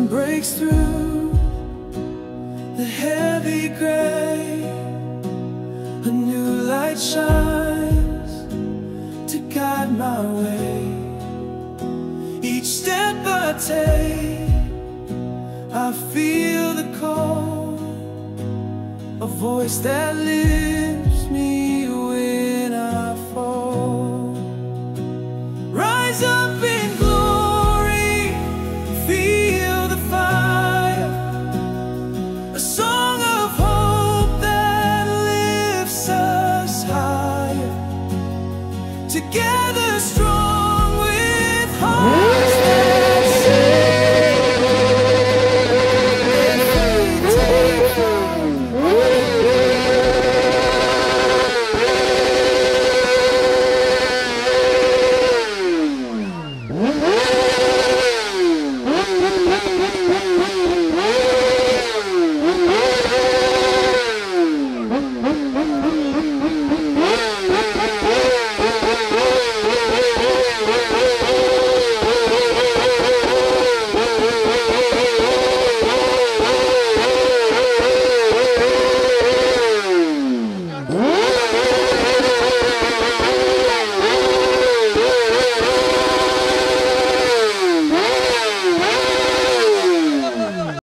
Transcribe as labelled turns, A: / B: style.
A: sun breaks through the heavy gray, a new light shines to guide my way. Each step I take, I feel the call, a voice that lives